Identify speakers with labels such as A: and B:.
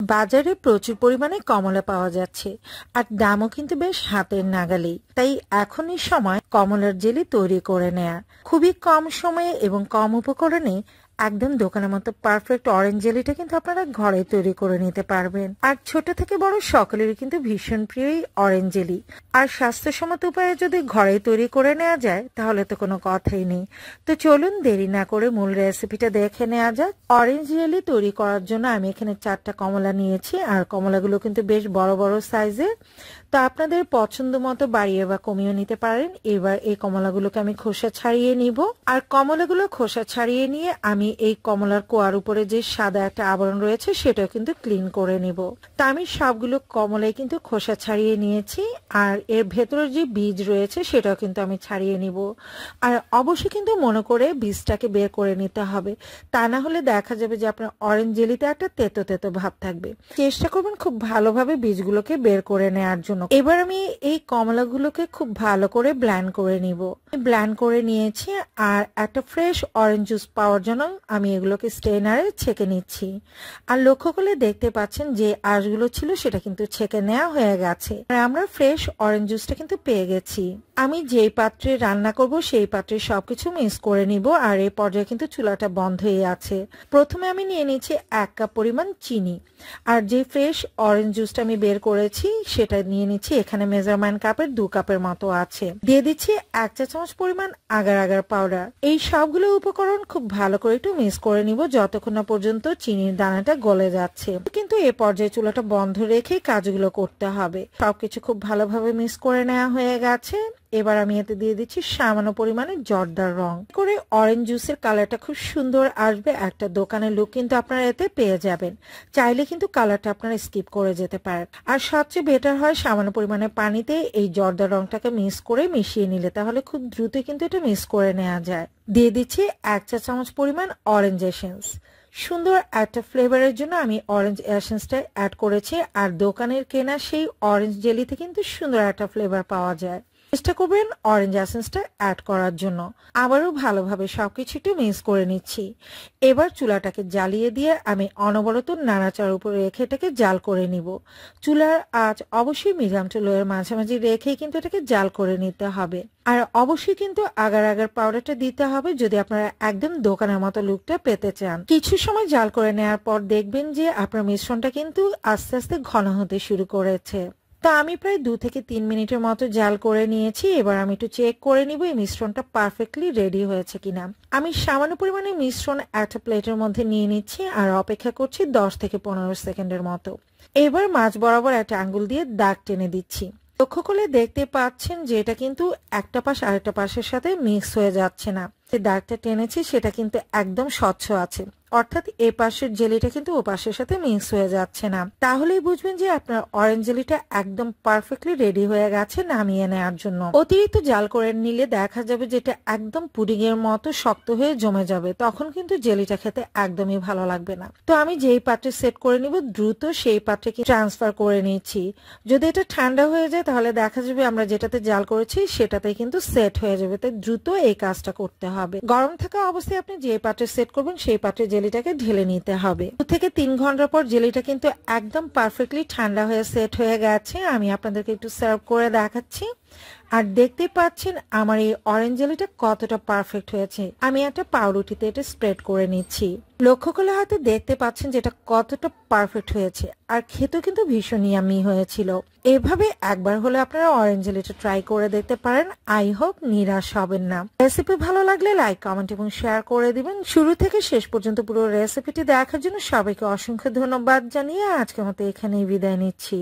A: বাজারে প্রচুর পরিমাণে কমলা পাওয়া যাচ্ছে আর দামও কিন্তু বেশ হাতের নাগালেই। তাই এখনই সময় কমলার জেলি তৈরি করে নেয়া। খুবই কম সময়ে এবং কম উপকরণে একদম দোকানের মতো পারফেক্ট অরেঞ্জ জেলিটা কিন্তু আপনারা ঘরে তৈরি করে নিতে পারবেন। আর ছোট থেকে বড় সকলেরই কিন্তু ভীষণ প্রিয়ই অরেঞ্জ জেলি। আর স্বাস্থ্যসম্মত উপায়ে যদি ঘরে তৈরি করে নেওয়া যায় তাহলে তো কোনো কথাই নেই। তো চলুন দেরি না করে মূল রেসিপিটা দেখে নেওয়া যাক। অরেঞ্জ জেলি তৈরি করার জন্য আমি এখানে 4টা কমলা নিয়েছি আর কমলাগুলো কিন্তু বেশ বড় বড় সাইজের। তো আপনাদের পছন্দ মতো বাড়িয়ে বা কমিয়ে নিতে পারেন। এবার এই কমলাগুলোকে আমি খোসা ছাড়িয়ে নিব। আর কমলাগুলো খোসা ছাড়িয়ে নিয়ে আমি এই কমলার কোয়ার উপরে যে সাদা একটা আবরণ রয়েছে সেটাও কিন্তু ক্লিন করে নিব। তা আমি সবগুলো কমলাই কিন্তু খোসা ছাড়িয়ে নিয়েছি আর এর ভেতরের যে বীজ রয়েছে সেটাও কিন্তু আমি ছাড়িয়ে নিব। আর অবশ্যই কিন্তু মনে করে বীজটাকে বের করে নিতে হবে, তা না হলে দেখা যাবে যে আপনার অরেঞ্জ জেলিতে একটা তেতো তেতো ভাব থাকবে। চেষ্টা করবেন খুব ভালোভাবে বীজগুলোকে বের করে নেওয়ার জন্য। এবার আমি এই কমলাগুলোকে খুব ভালো করে ব্লেন্ড করে নিব। ব্লেন্ড করে নিয়েছি আর একটা ফ্রেশ অরেঞ্জ জুস পাওয়ার জন্য আমি এগুলোকে স্ট্রেনারে ছেঁকে নিচ্ছি। আর লক্ষ্য করলে দেখতে পাচ্ছেন যে আঁশগুলো ছিল সেটা কিন্তু ছেঁকে নেওয়া হয়ে গেছে। আর আমরা ফ্রেশ অরেঞ্জ জুসটা কিন্তু পেয়ে গেছি। আমি যেই পাত্রে রান্না করব সেই পাত্রে সবকিছু মিক্স করে নিব। আর এই পর্যায়ে কিন্তু চুলাটা বন্ধ হয়ে আছে। প্রথমে আমি নিয়ে নিচ্ছি 1 কাপ পরিমাণ চিনি। আর যে ফ্রেশ অরেঞ্জ জুসটা আমি বের করেছি সেটা নিয়ে নিচ্ছি। এখানে মেজারমেন্ট কাপের 2 কাপের মতো আছে। দিয়ে দিচ্ছি 1 চা চামচ পরিমাণ আগার আগার পাউডার। এই সবগুলো উপকরণ খুব ভালো করে একটু মিক্স করে নিব যতক্ষণ না পর্যন্ত চিনির দানাটা গলে যাচ্ছে। কিন্তু এ পর্যায়ে চুলাটা বন্ধ রেখে কাজগুলো করতে হবে। সবকিছু খুব ভালোভাবে মিক্স করে নেওয়া হয়ে গেছে। এবার আমি এতে দিয়ে দিচ্ছি সামান্য পরিমাণে জর্দার রং করে অরেঞ্জ জুসের কালারটা খুব সুন্দর আসবে। একটা দোকানের লুক কিন্তু আপনারা এতে পেয়ে যাবেন। চাইলে কিন্তু কালারটা আপনারা স্কিপ করে যেতে পারেন। আর সবচেয়ে বেটার হয় সামান্য পরিমাণে পানিতে এই জর্দার রংটাকে মিক্স করে মিশিয়ে নিলে, তাহলে খুব দ্রুত কিন্তু এটা মিক্স করে নেওয়া যায়। দিয়ে দিচ্ছি 1 চা চামচ পরিমাণ অরেঞ্জ এসেন্স। সুন্দর একটা ফ্লেভারের জন্য আমি অরেঞ্জ এসেন্সটা অ্যাড করেছি। আর দোকানের কেনা সেই অরেঞ্জ জেলিতে কিন্তু সুন্দর একটা ফ্লেভার পাওয়া যায়। চেষ্টা করবেন অরেঞ্জ এসেন্সটা অ্যাড করার জন্য। আবারও ভালোভাবে সবকিছু একটু মিক্স করে নিচ্ছি। এবার চুলাটাকে জ্বালিয়ে দিয়ে আমি অনবরত নাড়াচাড়ার উপরে রেখে এটাকে জাল করে নিব। চুলার আঁচ অবশ্যই মিডিয়াম টু লোয়ের মাঝামাঝি রেখেই কিন্তু এটাকে জাল করে নিতে হবে। আর অবশ্যই কিন্তু আগার আগার পাউডারটা দিতে হবে যদি আপনারা একদম দোকানের মতো লুকটা পেতে চান। কিছু সময় জাল করে নেওয়ার পর দেখবেন যে আপনার মিশ্রণটা কিন্তু আস্তে আস্তে ঘন হতে শুরু করেছে। তো আমি প্রায় 2 থেকে 3 মিনিটের মতো জাল করে নিয়েছি। এবার আমি একটু চেক করে নিব এই মিশ্রণটা পারফেক্টলি রেডি হয়েছে কিনা। আমি সামান্য পরিমাণে মিশ্রণ একটা প্লেটের মধ্যে নিয়ে নিচ্ছি আর অপেক্ষা করছি 10 থেকে 15 সেকেন্ডের মতো। এবার মাঝ বরাবর একটা আঙ্গুল দিয়ে দাগ টেনে দিচ্ছি। লক্ষ্য করলে দেখতে পাচ্ছেন যে এটা কিন্তু একটা পাশ আরেকটা পাশের সাথে মিক্স হয়ে যাচ্ছে না। যে দাগটা টেনেছি সেটা কিন্তু একদম স্বচ্ছ আছে, অর্থাৎ এ পাশের জেলিটা কিন্তু ও পাশের সাথে মিক্স হয়ে যাচ্ছে না। তাহলেই বুঝবেন যে আপনার অরেঞ্জ জেলিটা একদম পারফেক্টলি রেডি হয়ে গেছে নামিয়ে নেওয়ার জন্য। অতিরিক্ত জাল করে নিলে দেখা যাবে যে এটা একদম পুডিং এর মতো শক্ত হয়ে জমে যাবে, তখন কিন্তু জেলিটা খেতে একদমই ভালো লাগবে না। তো আমি যেই পাত্রে সেট করে নিব দ্রুত সেই পাত্রে ট্রান্সফার করে নিচ্ছি। যদি এটা ঠান্ডা হয়ে যায় তাহলে দেখা যাবে আমরা যেটাতে জাল করেছি সেটাতে কিন্তু সেট হয়ে যাবে। তাই দ্রুত এই কাজটা করতে হবে। গরম থাকা অবস্থায় আপনি যে পাত্রে সেট করবেন সেই পাত্রে জেলিটাকে ঢেলে নিতে হবে। 2 থেকে 3 ঘন্টা পর জেলিটা কিন্তু একদম পারফেক্টলি ঠান্ডা হয়ে সেট হয়ে গেছে। আমি আপনাদেরকে একটু সার্ভ করে দেখাচ্ছি। আর দেখতে পাচ্ছেন আমার এই অরেঞ্জ জেলিটা কতটা পারফেক্ট হয়েছে। আমি একটা পাউরুটিতে এটা স্প্রেড করে নিচ্ছি। লক্ষ্য করলে হয়তো দেখতে পাচ্ছেন যে এটা কতটা পারফেক্ট হয়েছে। আর খেতেও কিন্তু ভীষণ ইয়াম্মি হয়েছিল। এভাবে একবার হলে আপনারা অরেঞ্জ জেলিটা ট্রাই করে দেখতে পারেন। আই হোপ নিরাশ হবেন না। রেসিপি ভালো লাগলে লাইক, কমেন্ট এবং শেয়ার করে দিবেন। শুরু থেকে শেষ পর্যন্ত পুরো রেসিপিটি দেখার জন্য সবাইকে অসংখ্য ধন্যবাদ জানিয়ে আজকের মতো এখানেই বিদায় নিচ্ছি।